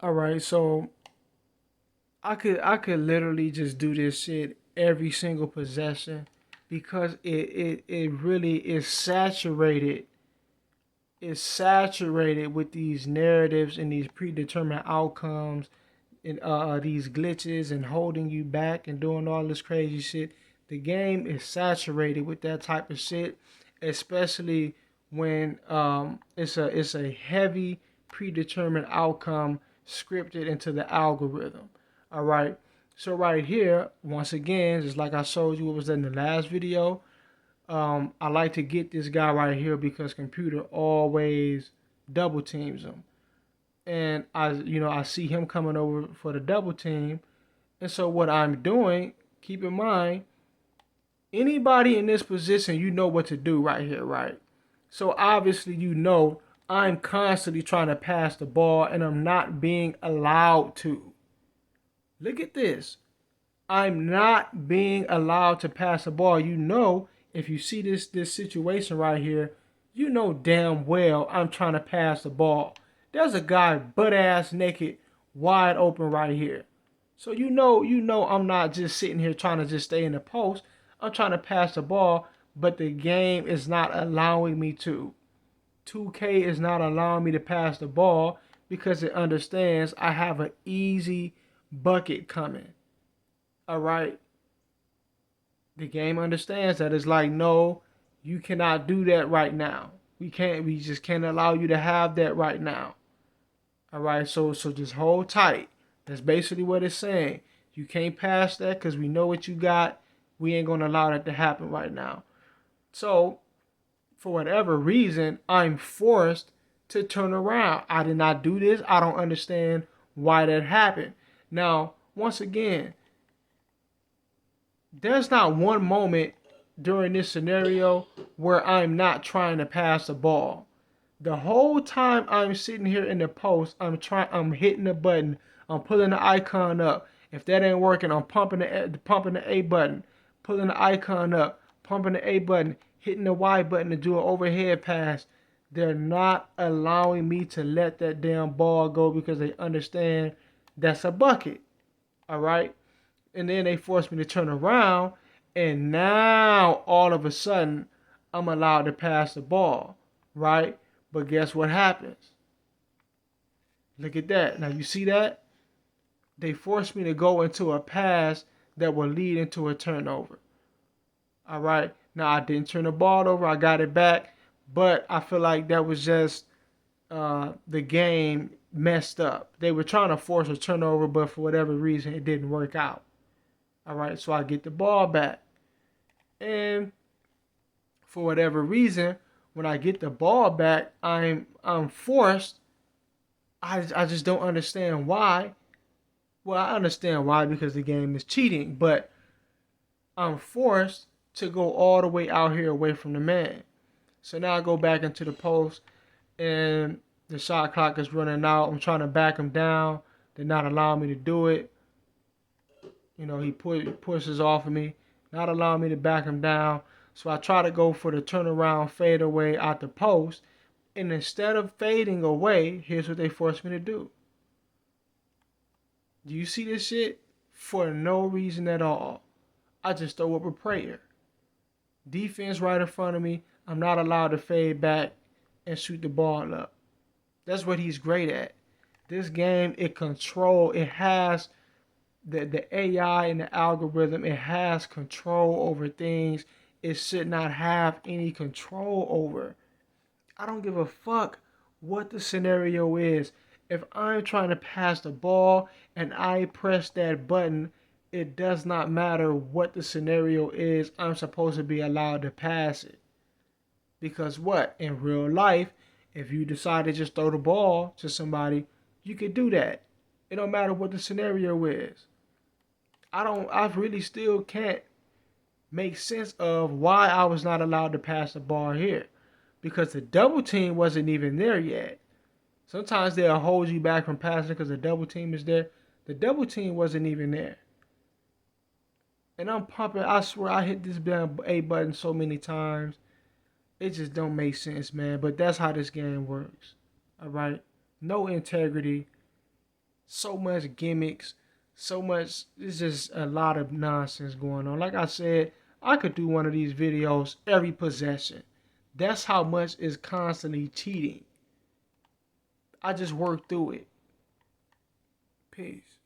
All right, so I could literally just do this shit every single possession because it really is saturated. It's saturated with these narratives and these predetermined outcomes and these glitches and holding you back and doing all this crazy shit. The game is saturated with that type of shit, especially when it's a heavy predetermined outcome scripted into the algorithm. All right. So right here, once again, just like I showed you what was in the last video, I like to get this guy right here because computer always double teams him, and I see him coming over for the double team, and so what I'm doing, keep in mind, anybody in this position, you know what to do right here, right? So obviously, I'm constantly trying to pass the ball and I'm not being allowed to. Look at this. I'm not being allowed to pass the ball. If you see this situation right here, you know damn well I'm trying to pass the ball. There's a guy butt ass naked, wide open right here. So you know I'm not just sitting here trying to just stay in the post. I'm trying to pass the ball, but the game is not allowing me to. 2K is not allowing me to pass the ball because it understands I have an easy bucket coming. All right. The game understands that. It's like, no, you cannot do that right now. We just can't allow you to have that right now. All right, so just hold tight. That's basically what it's saying. You can't pass that because we know what you got. We ain't gonna allow that to happen right now. So for whatever reason, I'm forced to turn around. I did not do this. I don't understand why that happened. Now, once again, there's not one moment during this scenario where I'm not trying to pass the ball. The whole time I'm sitting here in the post, I'm hitting the button, I'm pulling the icon up. If that ain't working, I'm pumping the A button, pulling the icon up, pumping the A button, hitting the Y button to do an overhead pass. They're not allowing me to let that damn ball go because they understand that's a bucket. All right? And then they forced me to turn around, and now all of a sudden I'm allowed to pass the ball, right? But guess what happens? Look at that. Now you see that? They forced me to go into a pass that will lead into a turnover. All right. Now I didn't turn the ball over. I got it back, but I feel like that was just the game messed up. They were trying to force a turnover, but for whatever reason, it didn't work out. All right. So I get the ball back, and for whatever reason, when I get the ball back, I'm forced. I just don't understand why. Well, I understand why because the game is cheating, but I'm forced to go all the way out here away from the man. So now I go back into the post and the shot clock is running out. I'm trying to back him down. They're not allowing me to do it. He pushes off of me, not allowing me to back him down. So I try to go for the turnaround fade away out the post. And instead of fading away, here's what they forced me to do. Do you see this shit? For no reason at all. I just throw up a prayer. Defense right in front of me. I'm not allowed to fade back and shoot the ball up. That's what he's great at. This game, it has the AI and the algorithm, it has control over things it should not have any control over. I don't give a fuck what the scenario is. If I'm trying to pass the ball and I press that button, it does not matter what the scenario is. I'm supposed to be allowed to pass it. Because what? In real life, if you decide to just throw the ball to somebody, you could do that. It don't matter what the scenario is. I really still can't make sense of why I was not allowed to pass the ball here. Because the double team wasn't even there yet. Sometimes they'll hold you back from passing because the double team is there. The double team wasn't even there. And I'm pumping. I swear I hit this damn A button so many times. It just don't make sense, man. But that's how this game works. All right. No integrity. So much gimmicks, so much. It's just a lot of nonsense going on. Like I said, I could do one of these videos every possession. That's how much is constantly cheating. I just work through it. Peace.